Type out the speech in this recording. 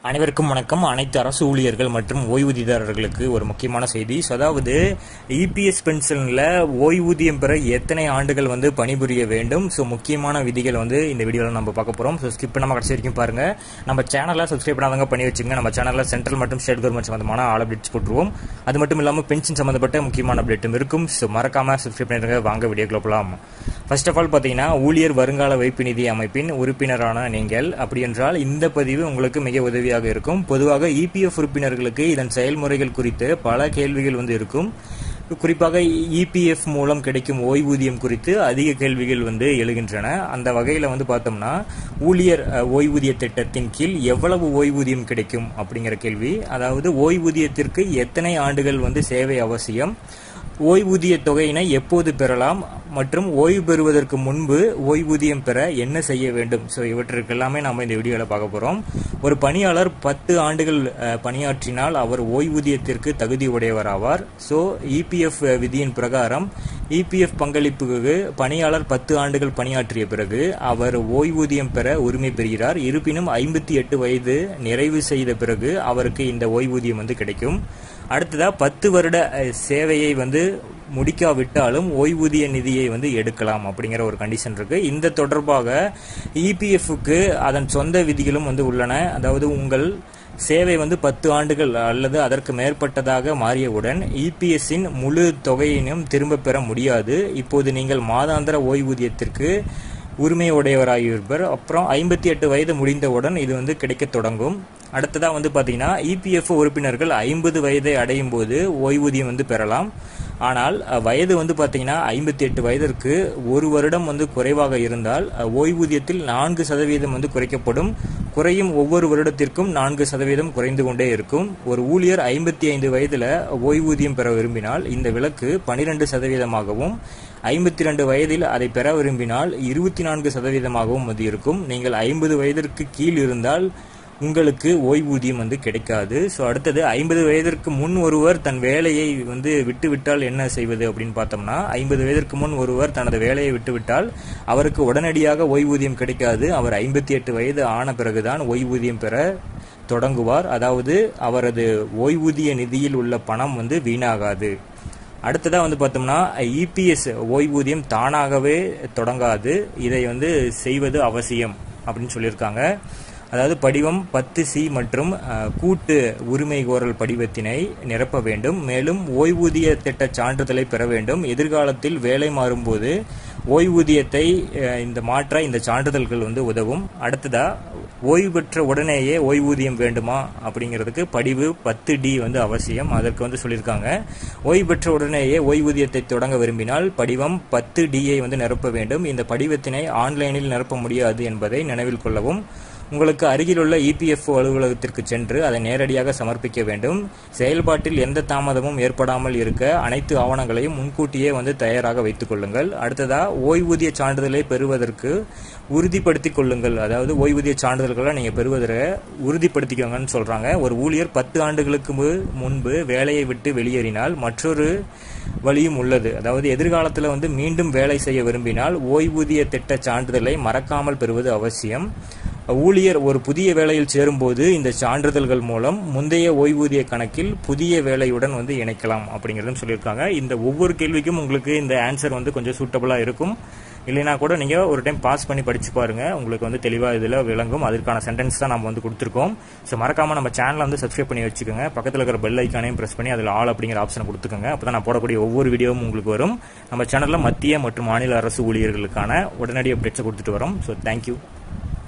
அனைவருக்கும் வணக்கம். அனைத்து அரசு ஊழியர்கள் மற்றும் ஓய்வூதியதாரர்களுக்கு ஒரு முக்கியமான செய்தி. அதாவது இபிஎஸ் பென்ஷன்ல ஓய்வூதியம் பெற எத்தனை ஆண்டுகள் பணிபுரிய வேண்டும். முக்கியமான விதிகள் இந்த வீடியோவில் நம்ம பார்க்க போறோம். ஸ்கிப் பண்ணாம கடைசி வரைக்கும் பாருங்க. நம்ம சேனலை சப்ஸ்கிரைப் பண்ணாதவங்க பண்ணி வச்சுங்க. நம்ம சேனல்ல சென்ட்ரல் மற்றும் ஸ்டேட் கவர்மெண்ட் சம்பந்தமான ஆல் அப்டேட்ஸ் போட்டுருவோம். அது மட்டும் இல்லாமல் பென்ஷன் சம்பந்தப்பட்ட முக்கியமான அப்டேட்டும் இருக்கும். மறக்காம சப்ஸ்கிரைப் பண்ணிருங்க. வாங்க வீடியோக்குள்ள போகலாம். ஃபர்ஸ்ட் ஆஃப் ஆல் பார்த்தீங்கன்னா, ஊழியர் வருங்கால வைப்பு நிதி அமைப்பின் உறுப்பினரான நீங்கள் அப்படி என்றால் இந்த பதிவு உங்களுக்கு மிக உதவியாக இருக்கும். பொதுவாக இபிஎஃப் உறுப்பினர்களுக்கு இதன் செயல்முறைகள் குறித்து பல கேள்விகள் இருக்கும். குறிப்பாக இபிஎஃப் மூலம் கிடைக்கும் ஓய்வூதியம் குறித்து அதிக கேள்விகள் எழுகின்றன. அந்த வகையில் பார்த்தோம்னா, ஊழியர் ஓய்வூதிய திட்டத்தின் கீழ் எவ்வளவு ஓய்வூதியம் கிடைக்கும் அப்படிங்கிற கேள்வி. அதாவது ஓய்வூதியத்திற்கு எத்தனை ஆண்டுகள் சேவை அவசியம், ஓய்வூதிய தொகையினை எப்போது பெறலாம் மற்றும் ஓய்வு பெறுவதற்கு முன்பு ஓய்வூதியம் பெற என்ன செய்ய வேண்டும். இவற்றிற்கு எல்லாமே நாம் இந்த வீடியோவில் பார்க்க போகிறோம். ஒரு பணியாளர் 10 ஆண்டுகள் பணியாற்றினால் அவர் ஓய்வூதியத்திற்கு தகுதி உடையவர் ஆவார். இபிஎஃப் விதியின் பிரகாரம் இபிஎஃப் பங்களிப்புக்கு பணியாளர் 10 ஆண்டுகள் பணியாற்றிய பிறகு அவர் ஓய்வூதியம் பெற உரிமை பெறுகிறார். இருப்பினும் 58 வயது நிறைவு செய்த பிறகு அவருக்கு இந்த ஓய்வூதியம் கிடைக்கும். அடுத்ததா 10 வருட சேவையை முடிக்காவிட்டாலும் ஓய்வூதிய நிதியை எடுக்கலாம் அப்படிங்கிற ஒரு கண்டிஷன் இருக்கு. இந்த தொடர்பாக இபிஎஃப்க்கு அதன் சொந்த விதிகளும் உள்ளன. அதாவது உங்கள் சேவை 10 ஆண்டுகள் அல்லது அதற்கு மேற்பட்டதாக மாறியவுடன் இபிஎஸ்ஸின் முழு தொகையினையும் திரும்ப பெற முடியாது. இப்போது நீங்கள் மாதாந்திர ஓய்வூதியத்திற்கு உரிமையுடையவராகியிருப்பர். அப்புறம் 58 வயது முடிந்தவுடன் இது கிடைக்க தொடங்கும். அடுத்ததா பாத்தீங்கன்னா, இபிஎஃப் உறுப்பினர்கள் 50 வயதை அடையும் போது ஓய்வூதியம் பெறலாம். ஆனால் வயது பாத்தீங்கன்னா 58 வயதிற்கு ஒரு வருடம் குறைவாக இருந்தால் ஓய்வூதியத்தில் 4% குறைக்கப்படும். குறையும் ஒவ்வொரு வருடத்திற்கும் 4% குறைந்து கொண்டே இருக்கும். ஒரு ஊழியர் 55 வயதுல ஓய்வூதியம் பெற விரும்பினால் இந்த விலக்கு 12%ஆகவும், 52 வயதில் அதை பெற விரும்பினால் 24%ஆகவும் இருக்கும். நீங்கள் 50 வயதிற்கு கீழ் இருந்தால் உங்களுக்கு ஓய்வூதியம் கிடைக்காது. அடுத்தது 50 வயதிற்கு முன் ஒருவர் தன் வேலையை விட்டுவிட்டால் என்ன செய்வது அப்படின்னு பார்த்தோம்னா, 50 வயதிற்கு முன் ஒருவர் தனது வேலையை விட்டுவிட்டால் அவருக்கு உடனடியாக ஓய்வூதியம் கிடைக்காது. அவர் 58 வயது ஆன பிறகுதான் ஓய்வூதியம் பெற தொடங்குவார். அதாவது அவரது ஓய்வூதிய நிதியில் உள்ள பணம் வீணாகாது. அடுத்ததா பார்த்தோம்னா, இபிஎஸ் ஓய்வூதியம் தானாகவே தொடங்காது. இதை செய்வது அவசியம் அப்படின்னு சொல்லியிருக்காங்க. அதாவது படிவம் 10C மற்றும் கூட்டு உரிமை கோரல் படிவத்தினை நிரப்ப வேண்டும். மேலும் ஓய்வூதிய திட்ட சான்றிதழை பெற வேண்டும். எதிர்காலத்தில் வேலை மாறும்போது ஓய்வூதியத்தை மாற்ற இந்த சான்றிதழ்கள் உதவும். அடுத்ததா, ஓய்வு பெற்ற உடனேயே ஓய்வூதியம் வேண்டுமா அப்படிங்கிறதுக்கு படிவு 10D அவசியம். அதற்கு சொல்லியிருக்காங்க, ஓய்வு பெற்ற உடனேயே ஓய்வூதியத்தை தொடங்க விரும்பினால் படிவம் 10Dயை நிரப்ப வேண்டும். இந்த படிவத்தினை ஆன்லைனில் நிரப்ப முடியாது என்பதை நினைவில் கொள்ளவும். உங்களுக்கு அருகிலுள்ள இபிஎஃப் அலுவலகத்திற்கு சென்று அதை நேரடியாக சமர்ப்பிக்க வேண்டும். செயல்பாட்டில் எந்த தாமதமும் ஏற்படாமல் இருக்க அனைத்து ஆவணங்களையும் முன்கூட்டியே தயாராக வைத்துக் கொள்ளுங்கள். அடுத்ததா, ஓய்வூதிய சான்றிதழை பெறுவதற்கு உறுதிப்படுத்திக் கொள்ளுங்கள். அதாவது ஓய்வூதிய சான்றிதழ்களை நீங்க பெறுவதை உறுதிப்படுத்திக்கோங்கன்னு சொல்றாங்க. ஒரு ஊழியர் 10 ஆண்டுகளுக்கு முன்பு வேலையை விட்டு வெளியேறினால் மற்றொரு வழியும் உள்ளது. அதாவது எதிர்காலத்தில் மீண்டும் வேலை செய்ய விரும்பினால் ஓய்வூதிய திட்ட சான்றிதழை மறக்காமல் பெறுவது அவசியம். ஊழியர் ஒரு புதிய வேலையில் சேரும்போது இந்த சான்றிதழ்கள் மூலம் முந்தைய ஓய்வூதிய கணக்கில் புதிய வேலையுடன் இணைக்கலாம் அப்படிங்கிறதும் சொல்லியிருக்காங்க. இந்த ஒவ்வொரு கேள்விக்கும் உங்களுக்கு இந்த ஆன்சர் கொஞ்சம் சூட்டபிளா இருக்கும். இல்லைனா கூட நீங்க ஒரு டைம் பாஸ் பண்ணி படிச்சு பாருங்க. உங்களுக்கு தெளிவா இதுல விளங்கும். அதற்கான சென்டென்ஸ் தான் நம்ம கொடுத்துருக்கோம். மறக்காம நம்ம சேனலை சப்ஸ்கிரைப் பண்ணி வச்சுக்கோங்க. பக்கத்தில் இருக்கிற பெல் ஐக்கானையும் பிரஸ் பண்ணி அதில் ஆல் அப்படிங்கிற ஆப்ஷனை கொடுத்துக்கோங்க. அப்பதான் நான் போடக்கூடிய ஒவ்வொரு வீடியோவும் உங்களுக்கு வரும். நம்ம சேனல்ல மத்திய மற்றும் மாநில அரசு ஊழியர்களுக்கான உடனடி அப்டேட்ஸை கொடுத்துட்டு வரோம். தேங்க்யூ.